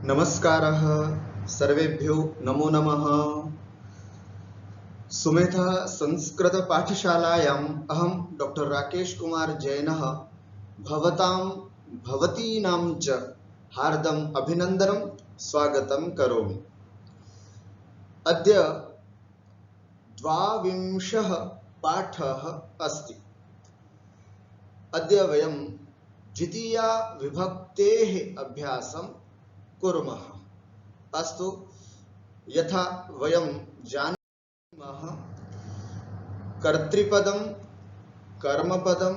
नमस्कारः सर्वेभ्यो नमो नमः। सुमेधा संस्कृतपाठशालायाम् अहं डॉक्टर राकेश कुमार जैनः भवतीनां च हार्दम् अभिनन्दनं स्वागतं करोमि। अद्य 22 पाठः अस्ति। अद्य वयं द्वितीया विभक्तेः अभ्यासं कुर्मः। अस्तु, यथा वयं जानीमः कर्तृपदं, कर्मपदं,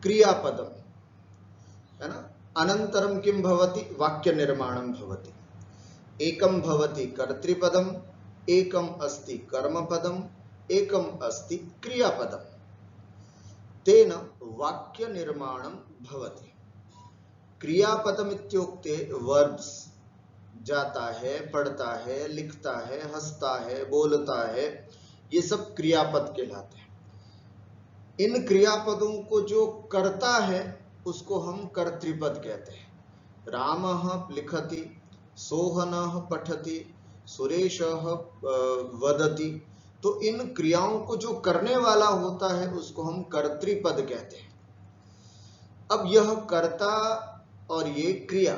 क्रियापदं, है ना। अनन्तरं किं भवति? वाक्यनिर्माणं भवति। एकं भवति कर्तृपदम्, एकम् अस्ति कर्मपदम्, एकम् अस्ति क्रियापदम्। तेन वाक्यनिर्माणं भवति। क्रियापदम् इत्युक्ते वर्ब्स, जाता है, पढ़ता है, लिखता है, हंसता है, बोलता है, ये सब क्रियापद कहलाते हैं। इन क्रियापदों को जो करता है उसको हम कर्तृपद कहते हैं। रामः लिखति, सोहनः पठति, सुरेशः वदति। तो इन क्रियाओं को जो करने वाला होता है उसको हम कर्तृपद कहते हैं। अब यह कर्ता और ये क्रिया,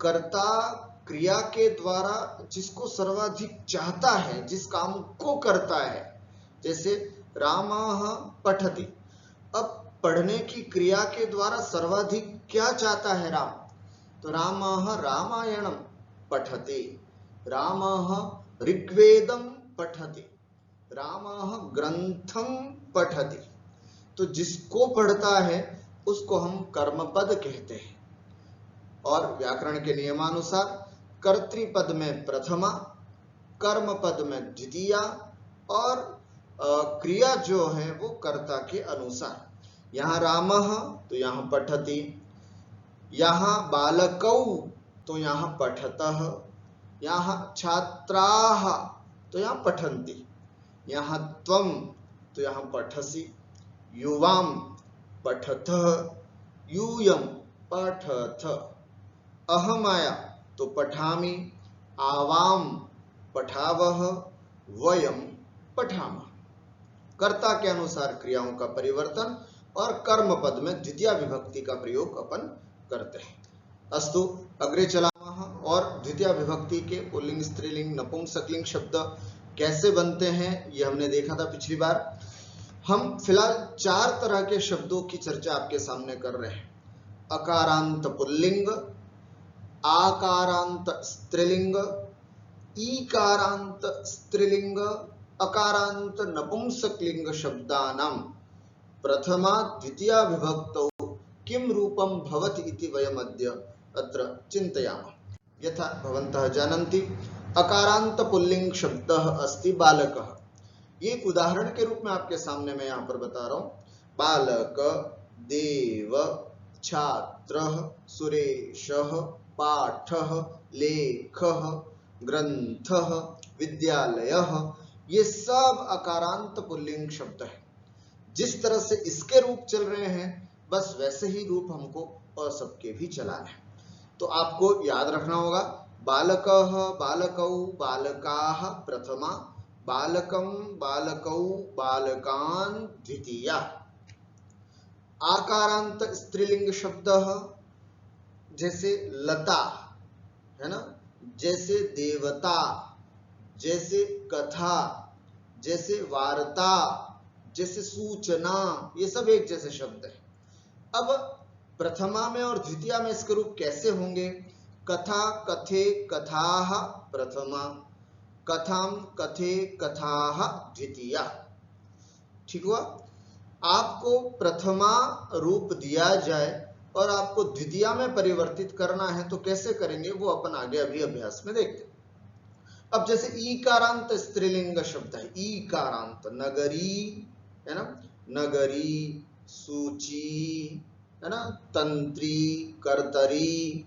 कर्ता क्रिया के द्वारा जिसको सर्वाधिक चाहता है, जिस काम को करता है, जैसे रामः पठति। अब पढ़ने की क्रिया के द्वारा सर्वाधिक क्या चाहता है राम? तो रामः रामायणं पठति, रामः ऋग्वेदं पठति, रामः ग्रंथं पठति। तो जिसको पढ़ता है उसको हम कर्मपद कहते हैं। और व्याकरण के नियमानुसार कर्तृपद में प्रथमा, कर्मपद में द्वितीया और क्रिया जो है वो कर्ता के अनुसार। यहाँ रामः तो यहाँ पठति, यहाँ बालकौ तो यहाँ पठतः, यहाँ छात्राः तो यहाँ पठन्ति, यहाँ त्वं तो यहाँ पठसि, युवां पठतः, यूयं पठथ, अहमाया तो पठामि, आवाम पठावः, वयं पठामः। कर्ता के अनुसार क्रियाओं का परिवर्तन और कर्म पद में द्वितीय विभक्ति का प्रयोग अपन करते हैं। अस्तु, अग्रे चलामः। और द्वितीय विभक्ति के पुल्लिंग, स्त्रीलिंग, नपुंसकलिंग शब्द कैसे बनते हैं ये हमने देखा था पिछली बार। हम फिलहाल 4 तरह के शब्दों की चर्चा आपके सामने कर रहे हैं। अकारांत पुल्लिंग, आकारांत स्त्रीलिंग, ईकारांत स्त्रीलिंग, अकारांत नपुंसकलिंग शब्दानां प्रथमा द्वितीया विभक्तौ किं रूपं भवति इति वयम् अद्य अत्र चिन्तयामः। यथा भवन्तः जानन्ति, अकारांत पुल्लिंग शब्दः अस्ति बालकः। ये एक उदाहरण के रूप में आपके सामने मैं यहाँ पर बता रहा हूँ। बालक, देव, छात्रः, सुरेशः, पाठः, लेखः, ग्रंथः, विद्यालयः, ये सब अकारांत पुल्लिंग शब्द है। जिस तरह से इसके रूप चल रहे हैं बस वैसे ही रूप हमको और सबके भी चलाना है। तो आपको याद रखना होगा, बालकः, बालकौ, बालकाः प्रथमा, बालकं, बालकौ, बालकान् द्वितीया। आकारांत स्त्रीलिंग शब्द जैसे लता, है ना, जैसे देवता, जैसे कथा, जैसे वार्ता, जैसे सूचना, ये सब एक जैसे शब्द है। अब प्रथमा में और द्वितीया में इसके रूप कैसे होंगे? कथा, कथे, कथाः प्रथमा, कथां, कथे, कथाः द्वितीया। ठीक हुआ? आपको प्रथमा रूप दिया जाए और आपको द्वितीया में परिवर्तित करना है तो कैसे करेंगे वो अपन आगे अभी अभ्यास में देखते हैं। अब जैसे ईकारांत स्त्रीलिंग शब्द है, ईकारांत, नगरी, है ना, नगरी, सूची, है ना, तंत्री, कर्तरी,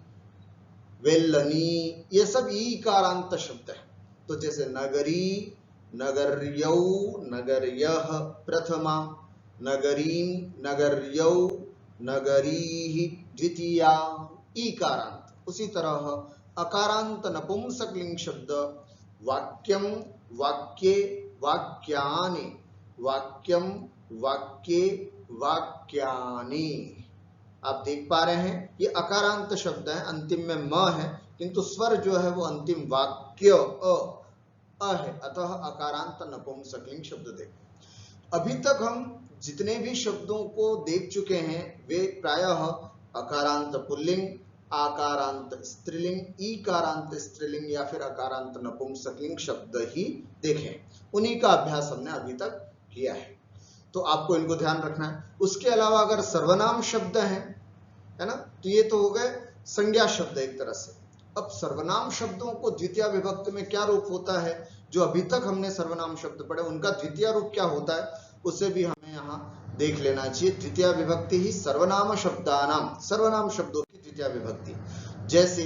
वेल्लनी, ये सब ईकारांत शब्द है। तो जैसे नगरी, नगर्यौ, नगर्यः प्रथमा, नगरीं, नगर्यौ, नगरीः द्वितीया, ईकारांत। उसी तरह अकारांत नपुंसकलिंग शब्द वाक्यम, वाक्ये, वाक्यानि, वाक्यम, वाक्ये, वाक्यानि। आप देख पा रहे हैं ये अकारांत शब्द है, अंतिम में म है, किंतु स्वर जो है वो अंतिम वाक्य अ है, अतः अकारांत नपुंसकलिंग शब्द देखें। अभी तक हम जितने भी शब्दों को देख चुके हैं वे प्रायः अकारांत पुल्लिंग, आकारांत स्त्रीलिंग, ईकारांत स्त्रीलिंग या फिर अकारांत नपुंसकलिंग शब्द ही देखे, उन्हीं का अभ्यास हमने अभी तक किया है, तो आपको इनको ध्यान रखना है। उसके अलावा अगर सर्वनाम शब्द है ना, तो ये तो हो गए संज्ञा शब्द एक तरह से। अब सर्वनाम शब्दों को द्वितीय विभक्ति में क्या रूप होता है, जो अभी तक हमने सर्वनाम शब्द पढ़े उनका द्वितीय रूप क्या होता है, उसे भी हमें यहाँ देख लेना चाहिए। द्वितीय विभक्ति ही सर्वनाम शब्दानाम, सर्वनाम शब्दों की द्वितीय विभक्ति, जैसे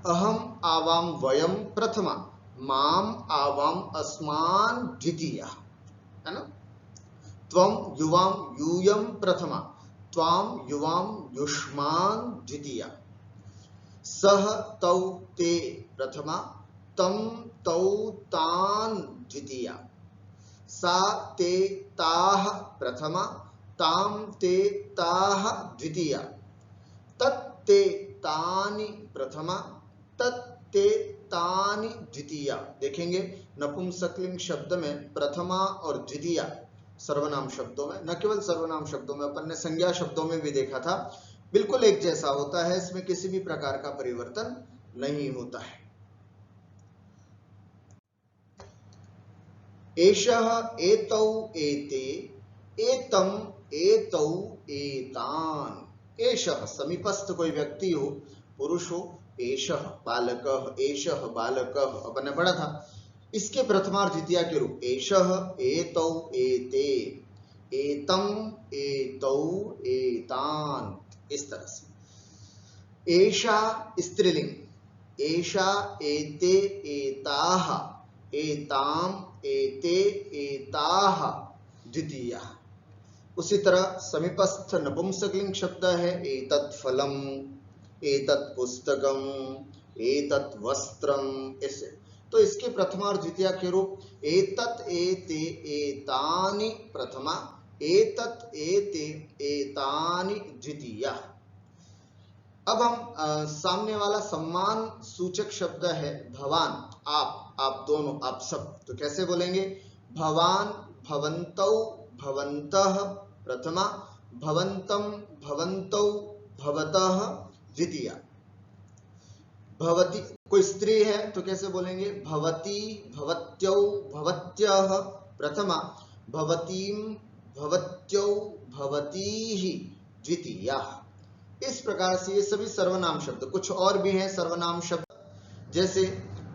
अहम आवाम वयम प्रथमा, माम आवाम अस्मान द्वितीया, है ना। त्वम युवाम यूयम प्रथमा, त्वाम युवाम युष्मान द्वितीया, सह तौ ते प्रथमा, तम तौ तान द्वितीया, सा ते ताः प्रथमा, ताम ते ताः द्वितीया, तत्ते तानि प्रथमा, तत्ते तानि द्वितीया। देखेंगे नपुंसकलिंग शब्द में प्रथमा और द्वितीया सर्वनाम शब्दों में, न केवल सर्वनाम शब्दों में, अपन ने संज्ञा शब्दों में भी देखा था, बिल्कुल एक जैसा होता है, इसमें किसी भी प्रकार का परिवर्तन नहीं होता है। एषः एतौ एते, एतम एतौ एतान। एषः समीपस्थ कोई व्यक्ति हो, पुरुष हो, एषः बालकः, एषः बालकः अपन ने पढ़ा था, इसके प्रथमा और द्वितीय के रूप एषः एतौ एते, एतम एतौ एतान, इस तरह से। एषा स्त्रीलिंग, एषा एते एताः, एताम एते एताः द्वितीया। उसी तरह समीपस्थ नपुंसकलिंग शब्द है एतत् फलम, एतत् पुस्तकम, एतत् वस्त्रम, ऐसे। तो इसके प्रथमा और द्वितीय के रूप एतत् एते एतानि प्रथमा, एतत् एते एतानि द्वितीया। अब हम सामने वाला सम्मान सूचक शब्द है भवान, आप दोनों, आप सब, तो कैसे बोलेंगे, भवान भवन्तौ भवन्तः प्रथमा, भवन्तं भवन्तौ भवतः द्वितीया। भवती कोई स्त्री है तो कैसे बोलेंगे, भवती भवत्यौ भवत्यः प्रथमा, भवतीं भवत्यौ भवतीः द्वितीया। इस प्रकार से ये सभी सर्वनाम शब्द, कुछ और भी हैं सर्वनाम शब्द, जैसे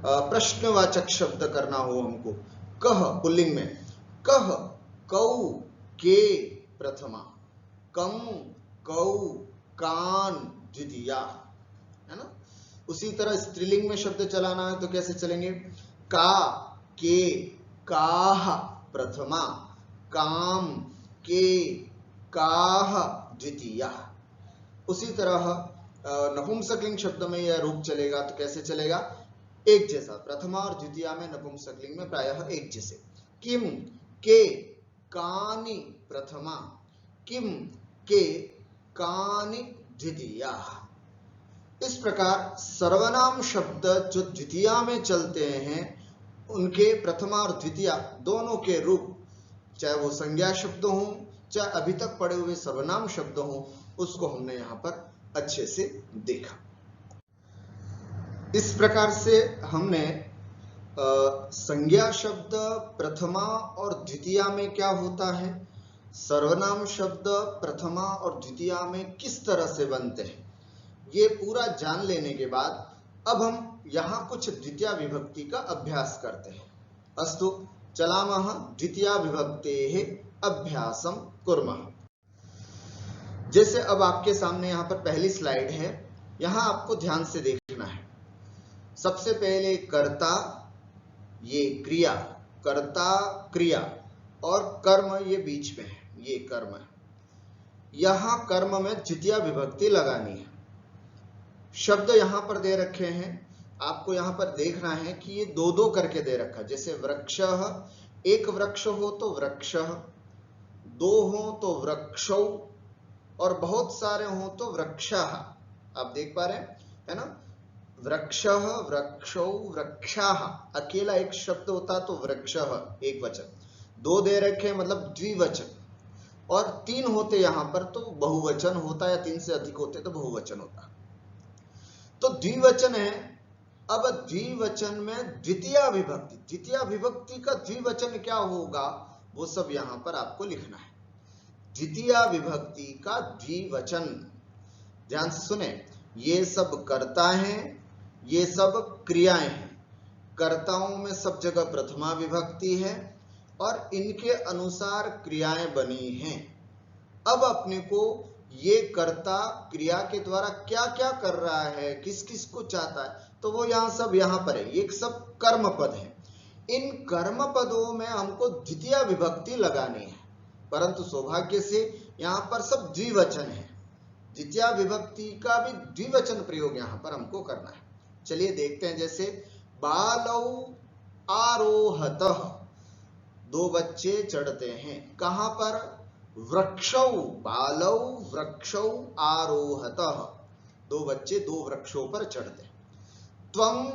प्रश्नवाचक शब्द करना हो हमको, कह पुल्लिंग में, कह कौ के प्रथमा, कम कौ कान द्वितीया, है ना। उसी तरह स्त्रीलिंग में शब्द चलाना है तो कैसे चलेंगे, का के काह प्रथमा, काम के काह द्वितीया। उसी तरह नपुंसकलिंग शब्द में यह रूप चलेगा तो कैसे चलेगा, एक जैसा, प्रथमा और द्वितीया में नपुंसकलिंग में प्रायः एक जैसे। किम के कानि प्रथमा, किम के कानि द्वितीया। इस प्रकार सर्वनाम शब्द जो द्वितीया में चलते हैं उनके प्रथमा और द्वितीया दोनों के रूप, चाहे वो संज्ञा शब्द हों चाहे अभी तक पढ़े हुए सर्वनाम शब्द हों, उसको हमने यहाँ पर अच्छे से देखा। इस प्रकार से हमने संज्ञा शब्द प्रथमा और द्वितीया में क्या होता है, सर्वनाम शब्द प्रथमा और द्वितीया में किस तरह से बनते हैं, ये पूरा जान लेने के बाद अब हम यहाँ कुछ द्वितीया विभक्ति का अभ्यास करते हैं। अस्तु चलामः द्वितीया विभक्तेः अभ्यासं कुर्मः। जैसे अब आपके सामने यहाँ पर पहली स्लाइड है, यहाँ आपको ध्यान से देखना है। सबसे पहले कर्ता, ये क्रिया, कर्ता क्रिया, और कर्म ये बीच में है, ये कर्म है। यहाँ कर्म में द्वितीया विभक्ति लगानी है। शब्द यहाँ पर दे रखे हैं, आपको यहाँ पर देखना है कि ये दो दो करके दे रखा है। जैसे वृक्ष, एक वृक्ष हो तो वृक्ष, दो हो तो वृक्षौ, और बहुत सारे हो तो वृक्षः। आप देख पा रहे हैं, है ना? वृक्षः, वृक्षौ, वृक्षाः, अकेला एक शब्द होता तो वृक्षः एक वचन, दो दे रखे मतलब द्विवचन, और तीन होते यहां पर तो बहुवचन होता, या तीन से अधिक होते तो बहुवचन होता। तो द्विवचन है। अब द्विवचन में द्वितीया विभक्ति, द्वितीया विभक्ति का द्विवचन क्या होगा वो सब यहां पर आपको लिखना है। द्वितीया विभक्ति का द्विवचन, ध्यान से सुने, ये सब कर्ता हैं, ये सब क्रियाएं हैं। कर्ताओं में सब जगह प्रथमा विभक्ति है और इनके अनुसार क्रियाएं बनी हैं। अब अपने को ये कर्ता क्रिया के द्वारा क्या क्या कर रहा है, किस किस को चाहता है, तो वो यहाँ सब यहाँ पर है, ये सब कर्म पद है। इन कर्म पदों में हमको द्वितीय विभक्ति लगानी है, परंतु सौभाग्य से यहाँ पर सब द्विवचन है। द्वितीय विभक्ति का भी द्विवचन प्रयोग यहाँ पर हमको करना है। चलिए देखते हैं। जैसे बालौ आरोहतः, दो बच्चे चढ़ते हैं, कहां पर? वृक्षौ, बालौ वृक्षौ आरोहतः, दो बच्चे दो वृक्षों पर चढ़ते हैं। त्वं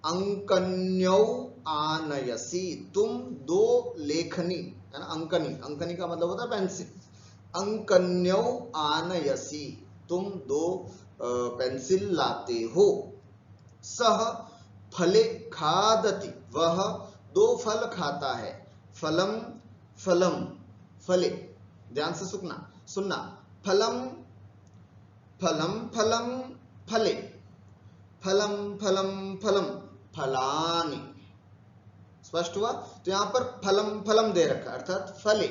अंकन्यौ आनयसि, तुम दो लेखनी, है ना? अंकनी, अंकनी का मतलब होता है पेंसिल। अंकन्यौ आनयसि, तुम दो पेंसिल लाते हो। सह फले खादति, वह दो फल खाता है। फलम फलम फले, ध्यान से सुनना, फलम फलम फलम फले, फलम फलम फलम फलानि। स्पष्ट हुआ? तो यहां पर फलम फलम दे रखा, अर्थात फले।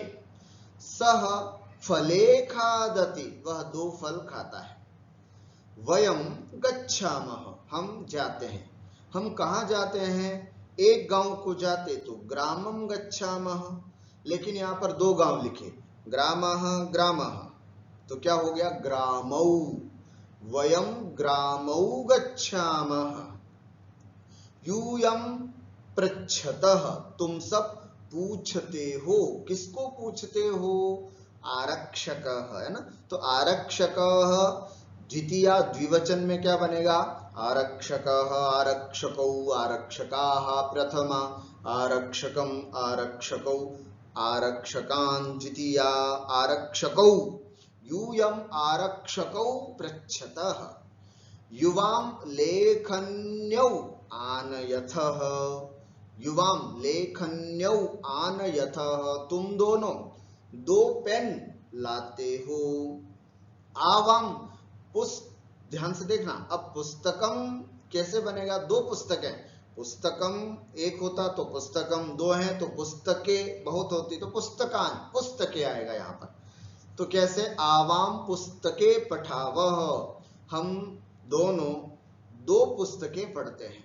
सह फले खादति, वह दो फल खाता है। वयम गच्छामः, हम जाते हैं। हम कहां जाते हैं? एक गांव को जाते तो ग्रामम गच्छामः, लेकिन यहां पर दो गांव लिखे, ग्रामः ग्रामः, तो क्या हो गया? ग्रामौ। वयम ग्रामौ गच्छामः। यूयम पृच्छतः, तुम सब पूछते हो। किसको पूछते हो? आरक्षकः, है ना? तो आरक्षकः द्वितीया द्विवचन में क्या बनेगा? आरक्षकः, आरक्षकौ, आरक्षकाः प्रथमा, आरक्षकम्, आरक्षकौ, आरक्षकान् द्वितीया, आरक्षकौ। यूयम् आरक्षकौ पृच्छतः। युवां लेखन्यौ आनयथः, युवां लेखन्यौ आनयथः, तुम दोनों दो पेन लाते हो। आवाम ध्यान से देखना, अब पुस्तकम कैसे बनेगा? दो पुस्तकें, पुस्तकम एक होता तो पुस्तकम, दो हैं तो पुस्तकें बहुत होती तो पुस्तकान, पुस्तकें आएगा यहाँ पर। तो कैसे? आवाम पुस्तके पठावह, हम दोनों दो पुस्तकें पढ़ते हैं।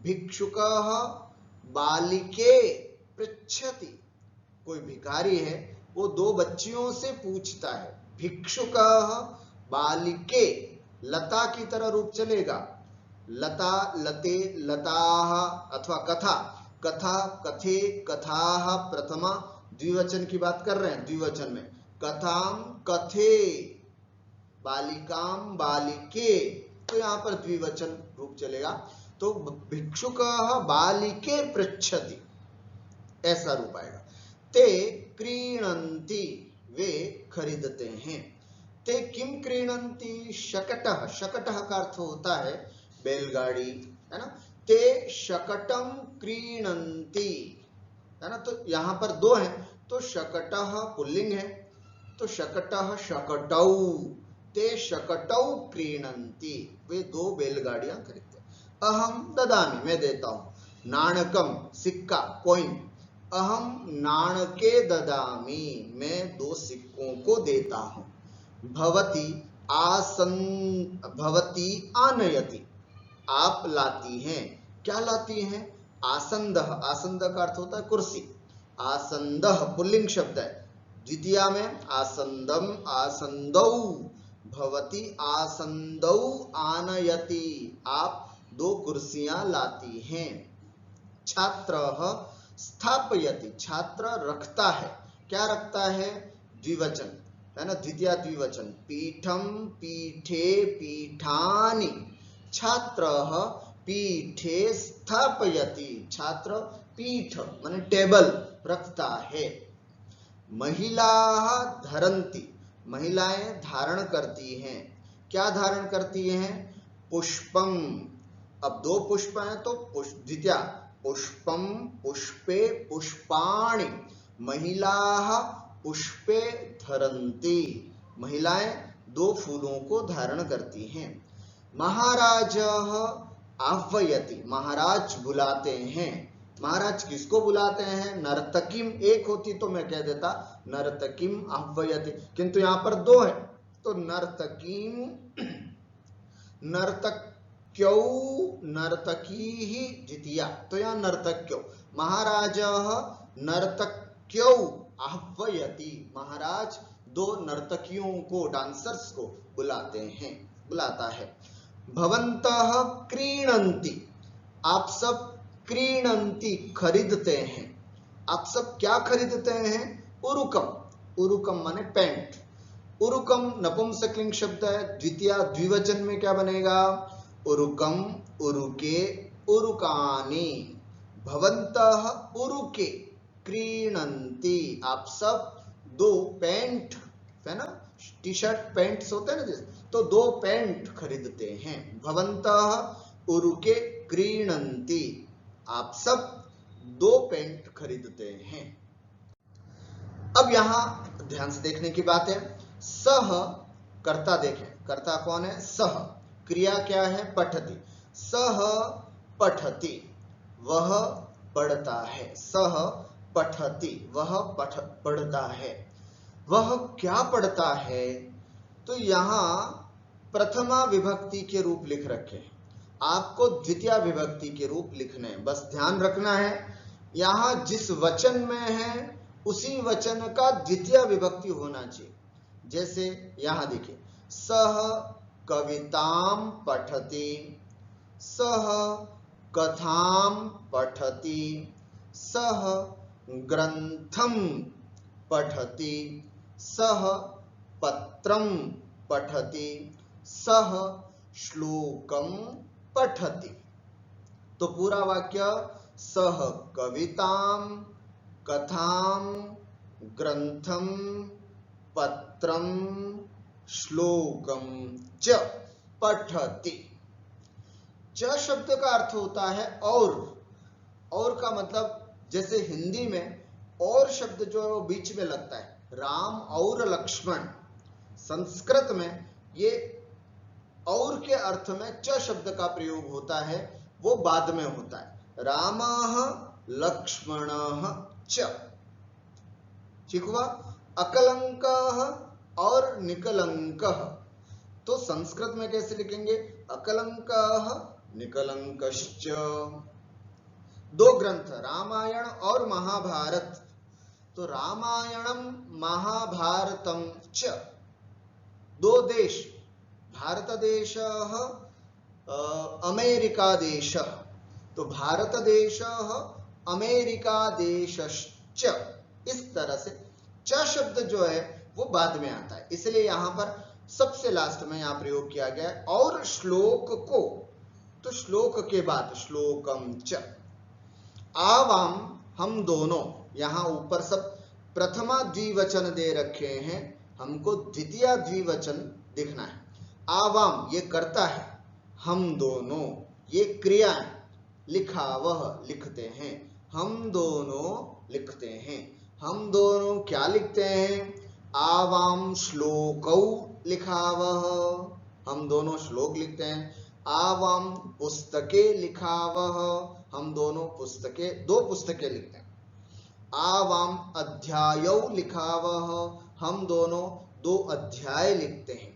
भिक्षुकः बालिके पृच्छति, कोई भिखारी है वो दो बच्चियों से पूछता है। भिक्षुकः बालिके, लता की तरह रूप चलेगा, लता लते लताः, अथवा कथा कथा कथे कथाः प्रथमा, द्विवचन की बात कर रहे हैं, द्विवचन में कथाम कथे, बालिकाम बालिके, तो यहां पर द्विवचन रूप चलेगा। तो भिक्षुकः बालिके पृच्छति, ऐसा रूप आएगा। ते क्रीणन्ति, वे खरीदते हैं। ते किम क्रीणन्ति? शकटः, शकटः का अर्थ होता है बैलगाड़ी, है ना? ते शकटम क्रीणन्ति, है ना? तो यहां पर दो हैं तो शकटः पुल्लिंग है, तो शकटः शकटौ, ते शकटौ क्रीणन्ति, वे दो बैलगाड़ियां खरीदते हैं। अहम ददामि, मैं देता हूं। नाणकम सिक्का, कॉइन, अहम नाणके ददामि, मैं दो सिक्कों को देता हूं। भवती भवती आनयति, आप लाती हैं। क्या लाती हैं? आसंदः, आसंदः का अर्थ होता है कुर्सी। आसंदः पुल्लिंग शब्द है, द्वितीया में आसंदम आसंदौ, भवती आसंदौ आनयति, आप दो कुर्सियां लाती हैं। छात्रः स्थापयति, छात्र रखता है, क्या रखता है? द्विवचन है ना, द्वितीय द्विवचन। पीठम पीठे पीठानि, छात्रः पीठे स्थापयति, छात्र पीठ माने टेबल रखता है। महिलाः धरन्ति, महिलाएं धारण करती हैं, क्या धारण करती हैं? पुष्पम, अब दो पुष्प हैं तो द्वितीय पुष्पम पुष्पे पुष्पाणि, महिलाः पुष्पे धरन्ति, महिलाएं दो फूलों को धारण करती हैं। महाराजः आह्वयति, महाराज बुलाते हैं, महाराज किसको बुलाते हैं? नर्तकीम, एक होती तो मैं कह देता नर्तकीम आह्वयति, किंतु यहां पर दो है तो नर्तकीम, नर्तक्यौ नर्तकी ही द्वितीया, तो यहां नर्तक्यौ, महाराजः नर्तक्यौ आह्वयति, महाराज दो नर्तकियों को, डांसर्स को बुलाते हैं, बुलाता है। भवन्तः क्रीणन्ति, आप सब क्रीणन्ति खरीदते हैं, आप सब क्या खरीदते हैं? उरुकम, उरुकम माने पैंट, उरुकम नपुंसकलिंग शब्द है, द्वितीय द्विवचन में क्या बनेगा? उरुकम उरुके उरुकानि। भवन्तः उरुके क्रीणन्ति, आप सब दो पैंट है ना, टी शर्ट पैंट्स होते हैं ना जैसे, तो दो पैंट खरीदते हैं। भवन्तः उरुके क्रीणन्ति, आप सब दो पैंट खरीदते हैं। अब यहां ध्यान से देखने की बात है, सह कर्ता देखें, कर्ता कौन है? सह, क्रिया क्या है? पठति, सह पठति, वह पढ़ता है, सह पठति, वह पढ़ता है। वह क्या पढ़ता है? तो यहां प्रथमा विभक्ति के रूप लिख रखे हैं, आपको द्वितीय विभक्ति के रूप लिखने हैं, बस ध्यान रखना है यहां जिस वचन में है उसी वचन का द्वितीय विभक्ति होना चाहिए। जैसे यहां देखिए, सह कविताम पठति, सह कथाम पठति, सह ग्रंथम पठति, सह पत्रम पठति, सह श्लोकम पठति। तो पूरा वाक्य, सह कविताम कथाम ग्रंथम पत्रम श्लोकम च पठति। च शब्द का अर्थ होता है और का मतलब जैसे हिंदी में और शब्द जो है वो बीच में लगता है, राम और लक्ष्मण, संस्कृत में ये और के अर्थ में च शब्द का प्रयोग होता है, वो बाद में होता है, रामः लक्ष्मणः च। ठीक हुआ? अकलंकः और निकलंकः, तो संस्कृत में कैसे लिखेंगे? अकलंकः निकलंकश्च। दो ग्रंथ, रामायण और महाभारत, तो रामायणम महाभारतम च। दो देश, भारत देशः अमेरिका देशः, तो भारत देशः अमेरिका देशश्च। इस तरह से च शब्द जो है वो बाद में आता है, इसलिए यहां पर सबसे लास्ट में यहां प्रयोग किया गया है। और श्लोक को, तो श्लोक के बाद श्लोकम च। आवाम, हम दोनों, यहां ऊपर सब प्रथमा द्विवचन दे रखे हैं, हमको द्वितीय द्विवचन दिखना है। आवाम ये करता है, हम दोनों ये क्रिया है, लिखा वह लिखते हैं, हम दोनों लिखते हैं। हम दोनों क्या लिखते हैं? आवाम श्लोकौ लिखावह, हम दोनों श्लोक लिखते हैं। आवाम पुस्तके लिखावह, हम दोनों पुस्तकें, दो पुस्तकें लिखते हैं। आवाम अध्यायौ लिखावह, हम दोनों दो अध्याय लिखते हैं।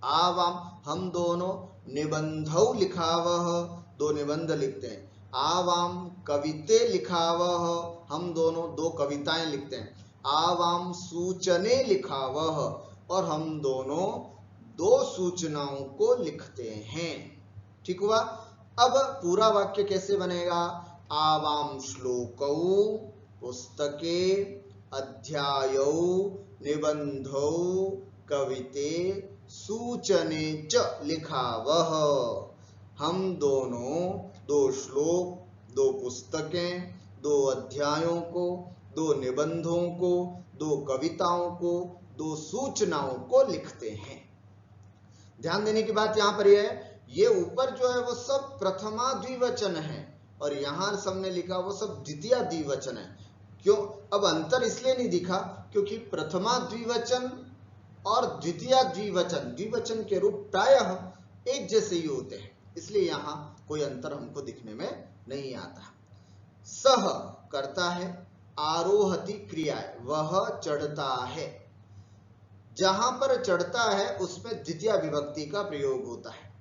आवाम, हम दोनों निबंधौ लिखावह, दो निबंध लिखते हैं। आवाम कविते लिखावह, हम दोनों दो कविताएं लिखते हैं। आवाम सूचने लिखावह, और हम दोनों दो सूचनाओं को लिखते हैं। ठीक हुआ? अब पूरा वाक्य कैसे बनेगा? आवां श्लोकौ पुस्तके अध्यायौ निबंधौ कविते सूचने च लिखावः। हम दोनों दो श्लोक, दो पुस्तकें, दो अध्यायों को, दो निबंधों को, दो कविताओं को, दो सूचनाओं को लिखते हैं। ध्यान देने की बात यहां पर यह है, ये ऊपर जो है वो सब प्रथमा द्विवचन है और यहां सबने लिखा वो सब द्वितीय द्विवचन है। क्यों? अब अंतर इसलिए नहीं दिखा क्योंकि प्रथमा द्विवचन और द्वितीय द्विवचन, द्विवचन के रूप प्रायः एक जैसे ही होते हैं, इसलिए यहां कोई अंतर हमको दिखने में नहीं आता। सह करता है, आरोहति क्रिया है, वह चढ़ता है। जहां पर चढ़ता है उसमें द्वितीय विभक्ति का प्रयोग होता है।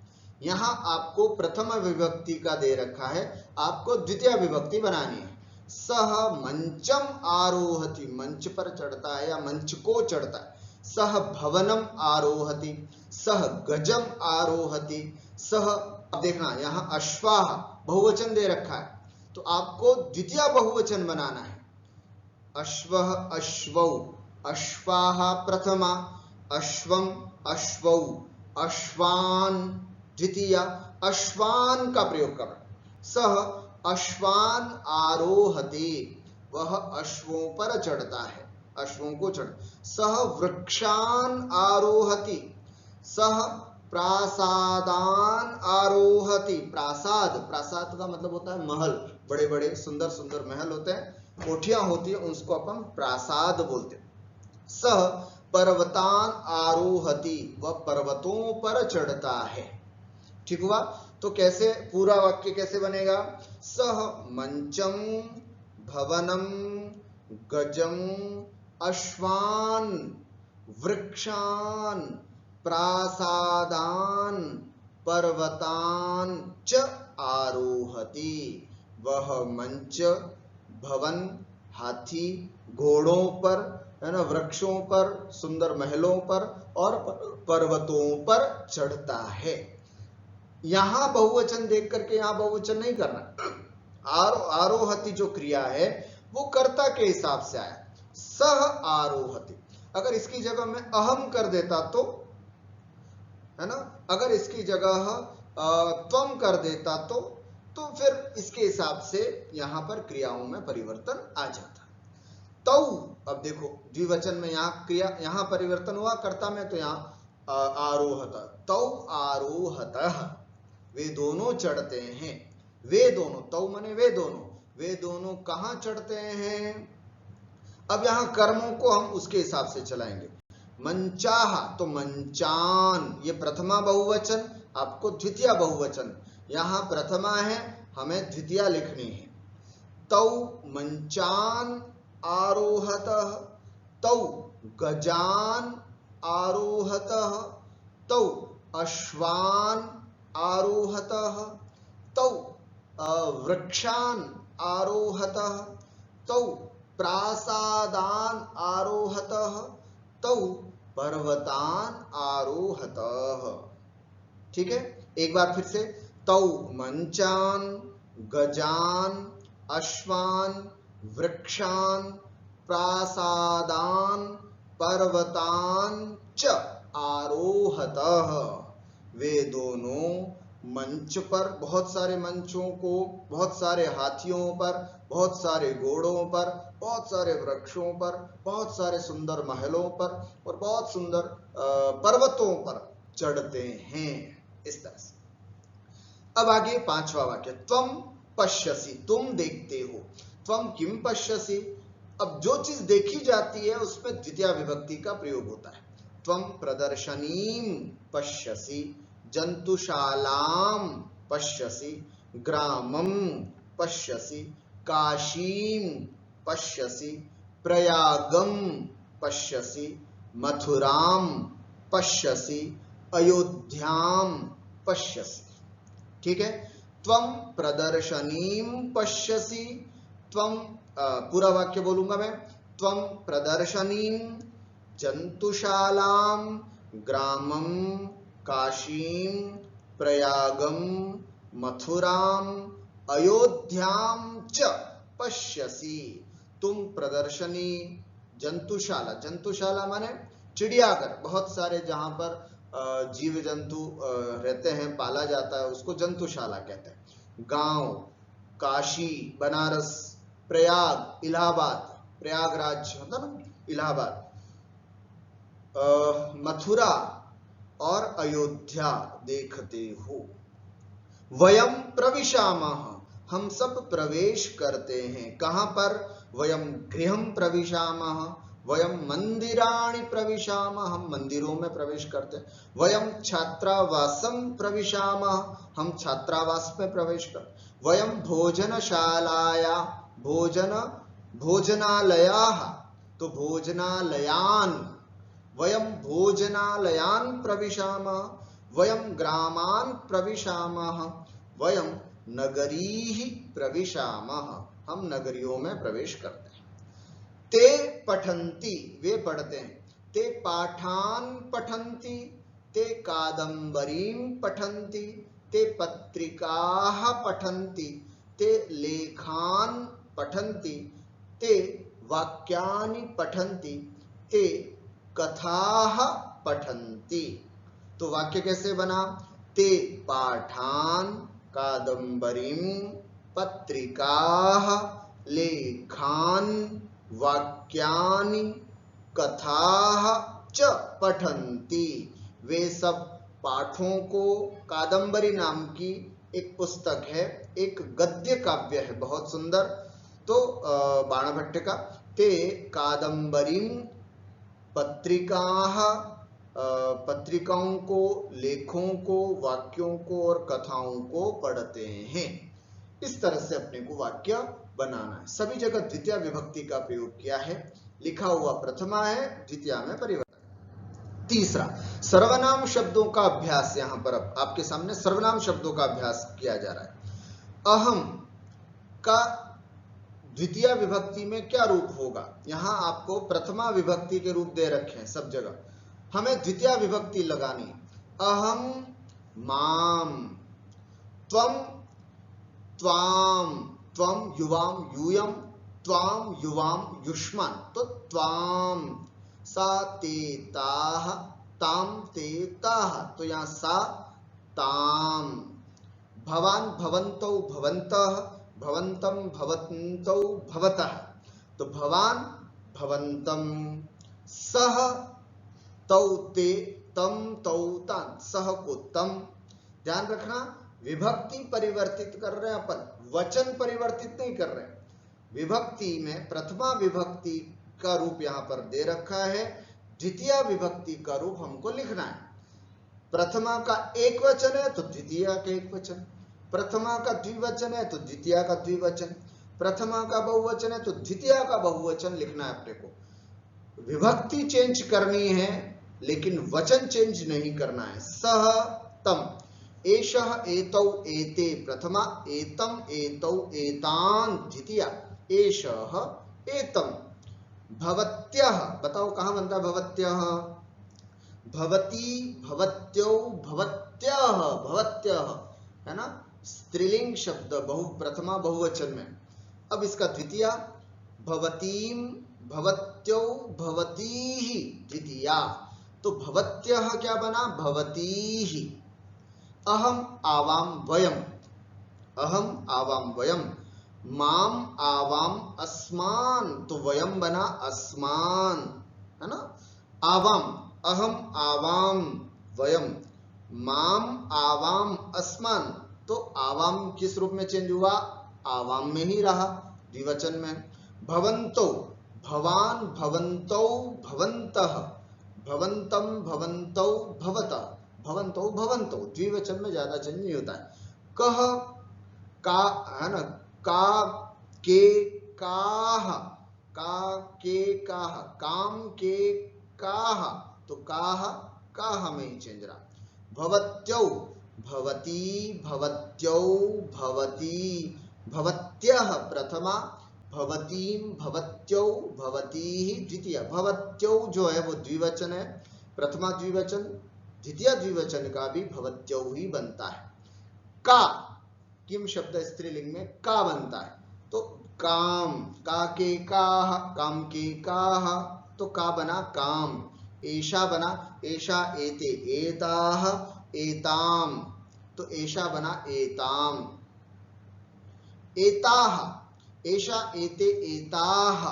यहां आपको प्रथम विभक्ति का दे रखा है, आपको द्वितीय विभक्ति बनानी है। सह मंचम आरोहति, मंच पर चढ़ता है या मंच को चढ़ता है। सह भवनम आरोहति, सह गजम आरोहति, सह, देखना यहां अश्वाह बहुवचन दे रखा है तो आपको द्वितीय बहुवचन बनाना है। अश्वः अश्वौ, अश्वाः प्रथमा, अश्वम अश्वौ, अश्वान द्वितीय, अश्वान का प्रयोग करना। सह अश्वान आरोहति, वह अश्वों पर चढ़ता है, अश्वों को चढ़। सह वृक्षान आरोहति, सह प्रासादान आरोहति। प्रासाद, प्रासाद का मतलब होता है महल, बड़े बड़े सुंदर सुंदर महल होते हैं, कोठियां होती है, उसको अपन प्रासाद बोलते हैं। सह पर्वतान आरोहति, वह पर्वतों पर चढ़ता है। ठीक हुआ? तो कैसे पूरा वाक्य कैसे बनेगा? सह मंचम भवनम गजम अश्वान वृक्षान प्रासादान पर्वतान च आरोहति। वह मंच, भवन, हाथी, घोड़ों पर, है ना, वृक्षों पर, सुंदर महलों पर और पर्वतों पर चढ़ता है। यहां बहुवचन देख करके यहां बहुवचन नहीं करना। आरोहति जो क्रिया है वो कर्ता के हिसाब से आया, सह आरोहति। अगर इसकी जगह मैं अहम कर देता तो, है ना, अगर इसकी जगह त्वम कर देता तो फिर इसके हिसाब से यहां पर क्रियाओं में परिवर्तन आ जाता। तौ, अब देखो द्विवचन में यहां क्रिया, यहां परिवर्तन हुआ कर्ता में, तो यहां आरोहत, तौ आरोहतः, वे दोनों चढ़ते हैं। वे दोनों, तौ माने वे दोनों कहां चढ़ते हैं? अब यहां कर्मों को हम उसके हिसाब से चलाएंगे। मंचाह तो मंचान, ये प्रथमा बहुवचन, आपको द्वितीय बहुवचन, यहां प्रथमा है, हमें द्वितीय लिखनी है। तौ मंचान आरोहतः, तौ गजान आरोहतः, तौ अश्वान आरोहतः, तौ वृक्षान आरोहतः, तौ प्रासादान आरोहतः, तौ पर्वतान आरोहतः। ठीक है, एक बार फिर से, तौ मंचान गजान अश्वान वृक्षान प्रासादान पर्वतान च आरोहतः। वे दोनों मंच पर, बहुत सारे मंचों को, बहुत सारे हाथियों पर, बहुत सारे घोड़ों पर, बहुत सारे वृक्षों पर, बहुत सारे सुंदर महलों पर और बहुत सुंदर पर्वतों पर चढ़ते हैं। इस तरह से अब आगे पांचवा वाक्य, त्वम पश्यसि, तुम देखते हो। त्वम किम पश्यसि, अब जो चीज देखी जाती है उसमें द्वितीय विभक्ति का प्रयोग होता है। त्वम प्रदर्शनीम पश्यसि, जंतुशालाम पश्यसि, ग्रामम पश्यसि, काशीम पश्यसि, प्रयागम पश्यसि, मथुराम पश्यसि, अयोध्याम पश्यसि। ठीक है, त्वम प्रदर्शनीम पश्यसि, त्वम, पूरा वाक्य बोलूंगा मैं, त्वम प्रदर्शनीम जंतुशालाम ग्रामम काशीम प्रयागम मथुराम अयोध्याम च पश्यसी, तुम प्रदर्शनी जंतुशाला, जंतुशाला माने चिड़ियाघर, बहुत सारे जहां पर जीव जंतु रहते हैं, पाला जाता है, उसको जंतुशाला कहते हैं। गांव, काशी, बनारस, प्रयाग, इलाहाबाद, प्रयागराज होता ना इलाहाबाद, मथुरा और अयोध्या देखते हो। वयम प्रविशामः, हम सब प्रवेश करते हैं। कहां पर? वयम गृहम प्रविशामः, वयम मंदिराणि प्रविशामः, हम मंदिरों में प्रवेश करते हैं। वयम छात्रावासम प्रविशामः, हम छात्रावास में प्रवेश करते हैं। वयम भोजनशालाया, भोजनालयाः, तो भोजनालयान, वयम भोजनालयान प्रविशामः। वयम ग्रामान प्रविशामः, वयम नगरीः प्रविशामः, हम नगरियों में प्रवेश करते हैं। ते पठन्ति, वे पढ़ते हैं। ते पाठान पठन्ति, ते कादम्बरीं पठन्ति, ते पत्रिकाः पठन्ति, ते लेखान पठन्ति, ते वाक्यानि पठन्ति, ते कथाः पठन्ति। तो वाक्य कैसे बना? ते पाठान कादम्बरीं पत्रिकाः लेखान वाक्यानि कथाः च पठन्ति, वे सब पाठों को, कादम्बरी नाम की एक पुस्तक है, एक गद्य काव्य है, बहुत सुंदर। तो बाणभट्ट का ते कादम्बरीं पत्रिकाः, पत्रिकाओं को, लेखों को, वाक्यों को और कथाओं को पढ़ते हैं। इस तरह से अपने को वाक्य बनाना है। सभी जगह द्वितीय विभक्ति का प्रयोग किया है। लिखा हुआ प्रथमा है, द्वितीय में परिवर्तन। तीसरा, सर्वनाम शब्दों का अभ्यास। यहां पर अब आपके सामने सर्वनाम शब्दों का अभ्यास किया जा रहा है। अहम का द्वितीय विभक्ति में क्या रूप होगा? यहां आपको प्रथमा विभक्ति के रूप दे रखे हैं सब जगह, हमें द्वितीय विभक्ति लगानी है। अहम माम, त्वम त्वाम, त्वम युवाम यूयम, त्वाम युवाम युष्मान, तो त्वाम। सा ते ताह, ताम ते ताह, तो यहां सा ताम। भवान भवन्तौ भवन्तः, भवन्तं भवन्तौ भवतः, तो भवान भवन्तं। सह तौ ते तम तौ तान, सह को तम। ध्यान रखना, विभक्ति परिवर्तित कर रहे हैं अपन, वचन परिवर्तित नहीं कर रहे हैं। विभक्ति में प्रथमा विभक्ति का रूप यहां पर दे रखा है, द्वितीय विभक्ति का रूप हमको लिखना है। प्रथमा का एक वचन है तो द्वितीय का एक वचन, प्रथमा का द्विवचन है तो द्वितीय का द्विवचन, प्रथमा का बहुवचन है तो द्वितीय का बहुवचन लिखना है अपने को। विभक्ति चेंज करनी है लेकिन वचन चेंज नहीं करना है। सह तम, एषः एतौ एते प्रथमा, एतम एतौ एतान द्वितीया, एषः एतम। भवत्यः, बताओ कहां बनता है भवत्यः? भवती, भवत्यौ, भवत्यः, भवत्यः, है ना, स्त्रीलिंग शब्द प्रथमा बहुवचन में। अब इसका द्वितीया, भवतीम, भवत्यौ, भवतीः द्वितीया, तो भवत्यः क्या बना? भवतीः। अहम आवाम वयम, अहम आवाम वयम। माम आवाम अस्मान, तो वयम बना अस्मान, है ना। आवाम, अहम आवाम वयम, माम आवाम अस्मान, तो आवाम किस रूप में चेंज हुआ? आवाम में ही रहा, द्विवचन में। भवंतो, भवान भवंतौ भवंतः, भवंतम भवंतौ भवतः, भवंतौ भवंतौ, द्विवचन में ज्यादा चेंज नहीं होता है। कह का, है ना, का के काह, का के काह, काम के काह, तो काह काह में ही चेंज रहा। भवत्यौ, भवती, भवत्यौ, भवती, भवत्यः प्रथमा, भवतीम, भवत्यौ, भवतीः द्वितीय। भवत्यौ जो है वो द्विवचन है, प्रथमा द्विवचन, द्वितीय द्विवचन का भी भवत्यौ ही बनता है। का, किम शब्द स्त्रीलिंग में का बनता है, तो काम, का के काह, काम के काह, तो का बना काम। एषा बना एषा एते एताह एताम, तो एषा बना एताम। एताह एषा एते एताह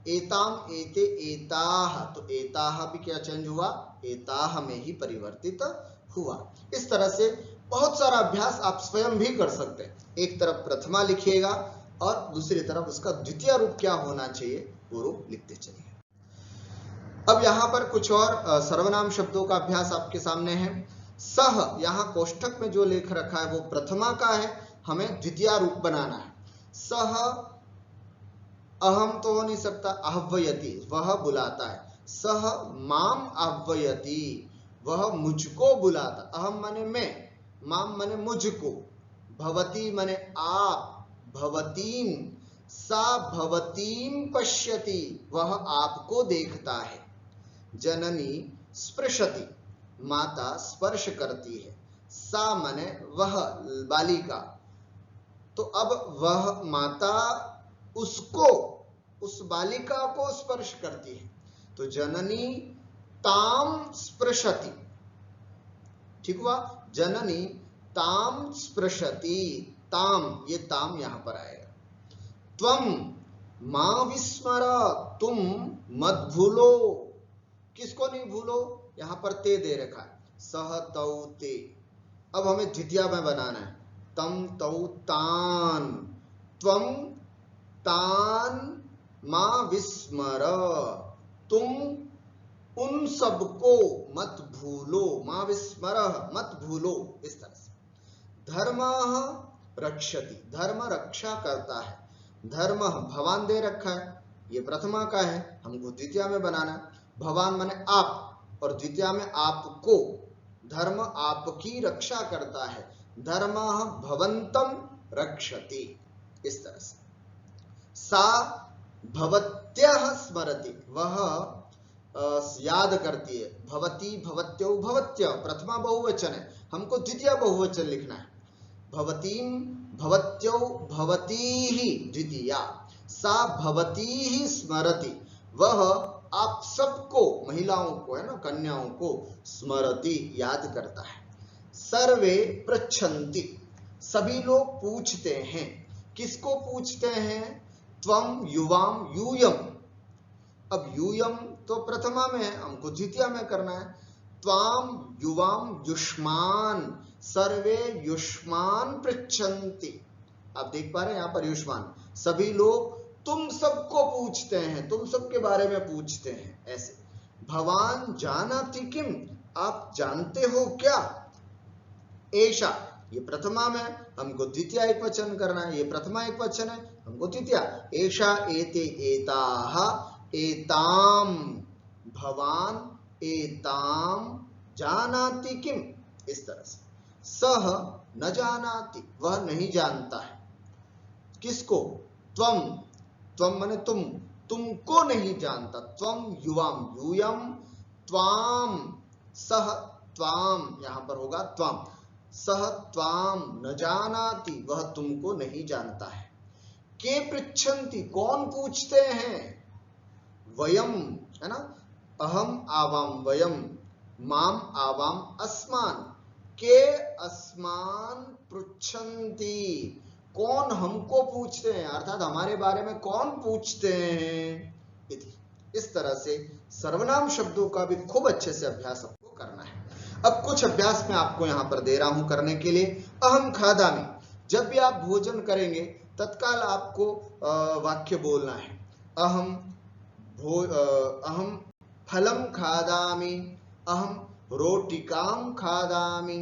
एताम एते एताह, तो एताह भी क्या चेंज हुआ, एताह में ही परिवर्तित हुआ। इस तरह से बहुत सारा अभ्यास आप स्वयं भी कर सकते हैं। एक तरफ प्रथमा लिखिएगा और दूसरी तरफ उसका द्वितीय रूप क्या होना चाहिए वो रूप लिखते चलिए। अब यहां पर कुछ और सर्वनाम शब्दों का अभ्यास आपके सामने है। सह, यहां कोष्ठक में जो लेख रखा है वो प्रथमा का है, हमें द्वितीय रूप बनाना है। सह अहम तो हो नहीं सकता, आह्वयति, वह बुलाता है। सह माम आह्वयति, वह मुझको बुलाता। अहम माने मैं, माम माने मुझको, भवती माने आप, भवतीम, सा भवतीम पश्यति, वह आपको देखता है। जननी स्पृशति, माता स्पर्श करती है। सा माने वह, बालिका, तो अब वह माता उसको, उस बालिका को स्पर्श करती है, तो जननी ताम स्पृशति। ठीक हुआ, जननी ताम स्पृशति, ताम, ये ताम यहां पर आएगा। त्वम मां विस्मर, तुम मत भूलो, किसको नहीं भूलो, यहां पर ते दे रखा है, सह तौ ते। अब हमें द्वितीय में बनाना है, तम तौ तान, त्वम तान मां विस्मर, तुम उन सबको मत भूलो, मां विस्मर मत भूलो, इस तरह से। धर्म रक्षति, धर्म रक्षा करता है। धर्म भवान दे रखा है, ये प्रथमा का है, हमको द्वितीय में बनाना है। भवान माने आप और द्वितीय में आपको, धर्म आपकी रक्षा करता है। धर्म भवंतम रक्षति, इस तरह से। सा भवत्यः स्मरति, वह याद करती है। भवती भवत्यौ भवत्य, प्रथमा बहुवचन है, हमको द्वितीय बहुवचन लिखना है। भवतीम भवत्यौ भवतीहि द्वितीया, सा भवतीहि स्मरति, वह आप सबको, महिलाओं को है ना, कन्याओं को, स्मरति याद करता है। सर्वे पृच्छन्ति, सभी लोग पूछते हैं। किसको पूछते हैं, त्वम युवाम यूयम, अब यूयम तो प्रथमा में है, हमको द्वितीय में करना है। त्वाम युवाम युष्मान, सर्वे युष्मान पृच्छन्ति, आप देख पा रहे हैं यहां पर युष्मान, सभी लोग तुम सबको पूछते हैं, तुम सबके बारे में पूछते हैं, ऐसे। भवान जानाति किम, आप जानते हो क्या। एषा, ये प्रथमा में, हमको द्वितीय एक वचन करना है, ये प्रथमा एक वचन है, हमको द्वितीय। एषा एते एताः एताम, भवान एताम जानाति किम, इस तरह से। सह न जानाति, वह नहीं जानता है। किसको, त्वम, त्वम माने तुम, तुमको नहीं जानता। त्वम युवाम यूयम, त्वाम, सह त्वाम, यहां पर होगा त्वाम, सह त्वाम न जानाति, वह तुमको नहीं जानता है। के पृच्छन्ति, कौन पूछते हैं। वयम, है ना, अहम आवाम वयम, माम आवाम अस्मान, के अस्मान पृच्छन्ति, कौन हमको पूछते हैं, अर्थात हमारे बारे में कौन पूछते हैं। इस तरह से सर्वनाम शब्दों का भी खूब अच्छे से अभ्यास आपको करना है। अब कुछ अभ्यास मैं आपको यहां पर दे रहा हूं करने के लिए। अहम खादामि, जब भी आप भोजन करेंगे तत्काल आपको वाक्य बोलना है। अहम अहम फलम खादामि, अहम रोटिकाम खादामि,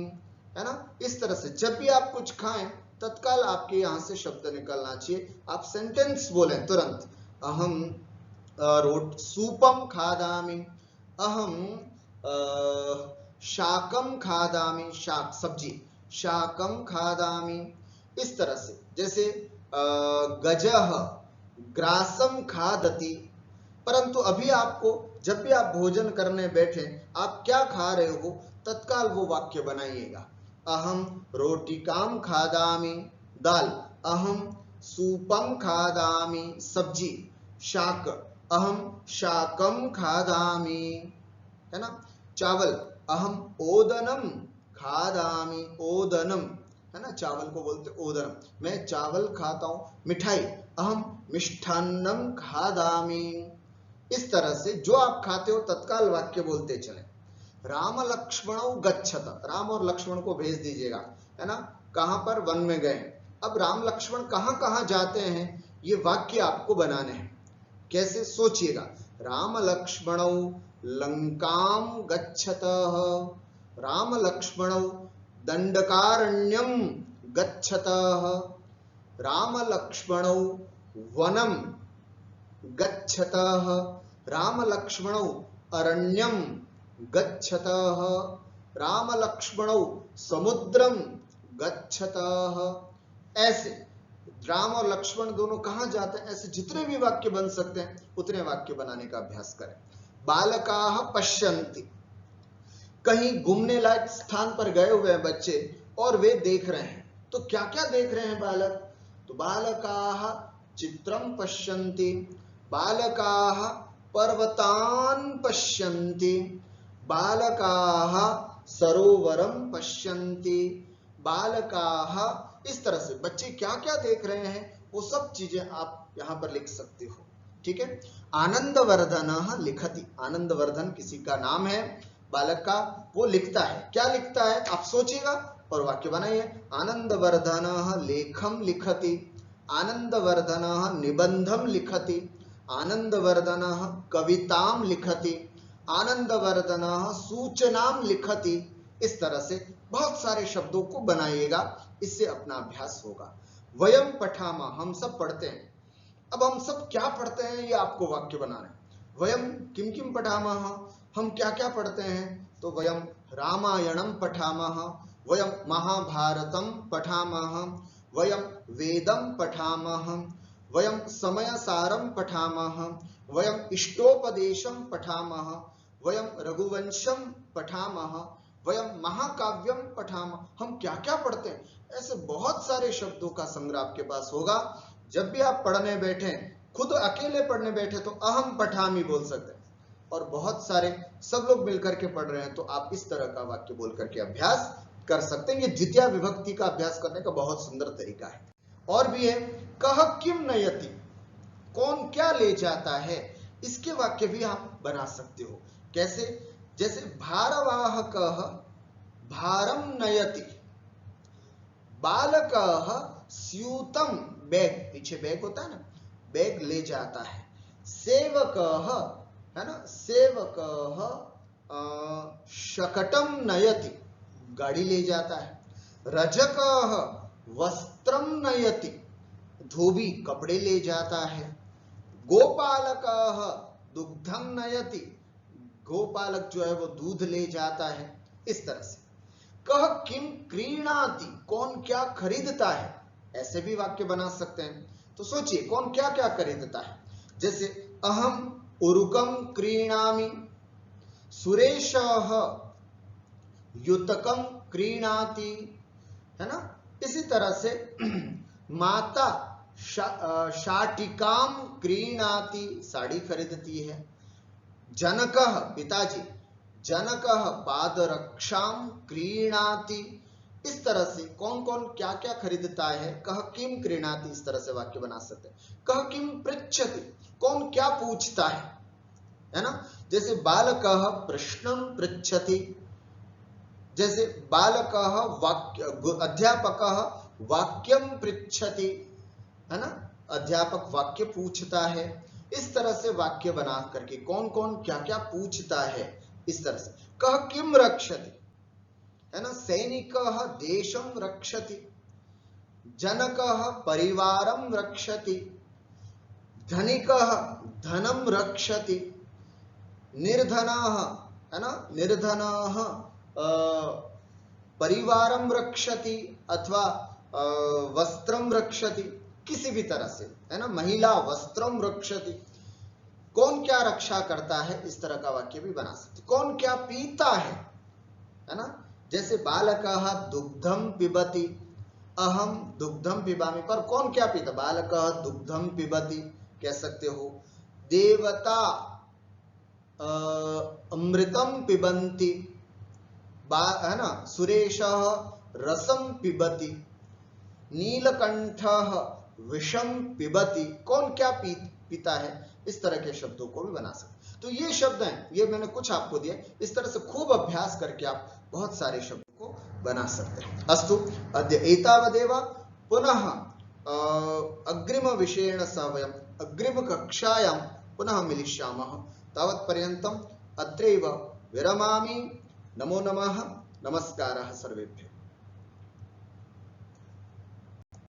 है ना। इस तरह से जब भी आप कुछ खाएं तत्काल आपके यहां से शब्द निकलना चाहिए, आप सेंटेंस बोलें तुरंत। अहम सूपम खादामि, अहम शाकम खादामि, शाक सब्जी, शाकम खादामि, इस तरह से। जैसे गजः ग्रासम खादति, परंतु अभी आपको जब भी आप भोजन करने बैठे आप क्या खा रहे हो तत्काल वो वाक्य बनाइएगा। अहम रोटिकां खादामि। दाल, अहम सूपम खादामि। सब्जी, शाक, अहम शाकम खादामि, है ना। चावल, अहम ओदनम खादामि। ओदनम, है ना, चावल को बोलते ओदनम, मैं चावल खाता हूं। मिठाई, अहम मिष्ठान्नम खादामि। इस तरह से जो आप खाते हो तत्काल वाक्य बोलते चले। राम लक्ष्मणौ गच्छत, राम और लक्ष्मण को भेज दीजिएगा, है ना, कहां पर, वन में गए। अब राम लक्ष्मण कहां कहां जाते हैं, ये वाक्य आपको बनाने हैं। कैसे, सोचिएगा। राम लक्ष्मणौ लंकाम गच्छतः, राम लक्ष्मणौ दंडकारण्यम गच्छतः, राम लक्ष्मणौ वनम गच्छतः, राम लक्ष्मणौ अरण्यम गच्छतः, राम लक्ष्मणौ समुद्रम गच्छतः। ऐसे राम और लक्ष्मण दोनों कहां जाते हैं, ऐसे जितने भी वाक्य बन सकते हैं उतने वाक्य बनाने का अभ्यास करें। बालकाः पश्यन्ति, कहीं घूमने लायक स्थान पर गए हुए हैं बच्चे और वे देख रहे हैं, तो क्या क्या देख रहे हैं बालक, तो बालकाः चित्रम पश्यन्ति, बालकाः पर्वतान् पश्यन्ति, बालकाः सरोवरम पश्यन्ति, बालकाः। इस तरह से बच्चे क्या क्या देख रहे हैं वो सब चीजें आप यहां पर लिख सकते हो, ठीक है। आनंदवर्धनः लिखति, आनंदवर्धन किसी का नाम है, बालक का, वो लिखता है। क्या लिखता है आप सोचिएगा और वाक्य बनाइए। आनंदवर्धनः लेखम लिखति, आनंदवर्धनः निबंधम लिखति, आनंदवर्धनः कविताम लिखति, आनंदवर्धनः सूचनाम लिखति। इस तरह से बहुत सारे शब्दों को बनाइएगा, इससे अपना अभ्यास होगा। वयम पठामः, हम सब पढ़ते हैं। अब हम सब क्या पढ़ते हैं ये आपको वाक्य बनाना है। वयम किम किम पठामः, हम क्या क्या पढ़ते हैं, तो वयम रामायणम पठामः, वयम महाभारतम पठामः, वयम वेदम पठामः, वयम समयसारम पठामः, वयम इष्टोपदेशम पठामः, वयम रघुवंशम पठामः, वयम महाकाव्यम पठामः। हम क्या क्या पढ़ते हैं, ऐसे बहुत सारे शब्दों का संग्रह आपके पास होगा। जब भी आप पढ़ने बैठे, खुद अकेले पढ़ने बैठे तो अहम पठामि बोल सकते हैं, और बहुत सारे सब लोग मिलकर के पढ़ रहे हैं तो आप इस तरह का वाक्य बोल करके अभ्यास कर सकते हैं। ये द्वितीय विभक्ति का अभ्यास करने का बहुत सुंदर तरीका है। और भी है, कह किम नयति, कौन क्या ले जाता है, इसके वाक्य भी आप बना सकते हो। कैसे, जैसे भारवाहकः भारम नयति, बालकः स्यूतम, बैग, पीछे बैग होता है ना, बैग ले जाता है। सेवकः, है ना, सेवकः शकटम नयति, गाड़ी ले जाता है। रजकः वस्त्रम नयति, धोबी कपड़े ले जाता है। गोपालकः दुग्धम नयति, गोपालक जो है वो दूध ले जाता है। इस तरह से कह किम क्रीणाति, कौन क्या खरीदता है, ऐसे भी वाक्य बना सकते हैं। तो सोचिए कौन क्या क्या खरीदता है। जैसे अहम उरुकम क्रीणामि, सुरेशः युतकम क्रीणाति, है ना। इसी तरह से माता शाटिकाम क्रीणाति, साड़ी खरीदती है। जनकः पिताजी, जनकः पादरक्षाम क्रीणाति। इस तरह से कौन कौन क्या क्या खरीदता है, कह किम क्रीणाति, इस तरह से वाक्य बना सकते हैं। कह किम पृच्छति, कौन क्या पूछता है ना। जैसे बालकः प्रश्नम पृच्छति, जैसे बालकः वाक्य, अध्यापकः वाक्यम पृच्छति, है ना, अध्यापक वाक्य पूछता है। इस तरह से वाक्य बना करके कौन कौन क्या क्या पूछता है, इस तरह से। कह किम रक्षति, है ना, सैनिकः देशम रक्षति, जनकः परिवारम रक्षति, धनिकः धनम रक्षति, निर्धनः, है ना, निर्धनः परिवारम रक्षति अथवा वस्त्रम रक्षति, किसी भी तरह से, है ना, महिला वस्त्रम रक्षति। कौन क्या रक्षा करता है, इस तरह का वाक्य भी बना सकते। कौन क्या पीता है ना, जैसे बालकः दुग्धम पिबति, अहम दुग्धम पिबामि, पर कौन क्या पीता? बालकः दुग्धम पिबति कह सकते हो। देवता अमृतम पिबन्ति, है ना, सुरेशः रसम पिबति, नीलकंठः विषम पिबति, कौन क्या पीता है, इस तरह के शब्दों को भी बना सकते। तो ये शब्द हैं, ये मैंने कुछ आपको दिए, इस तरह से खूब अभ्यास करके आप बहुत सारे शब्दों को बना सकते हैं। अस्तु, अद्य एतावदेव, पुनः अग्रिम विषयेण सह वयम् अग्रिम कक्षायां पुनः मिलिष्यामः। तावत्पर्यन्तम् अत्रैव विरमामि। नमो नमः, नमस्कारः सर्वेभ्यः।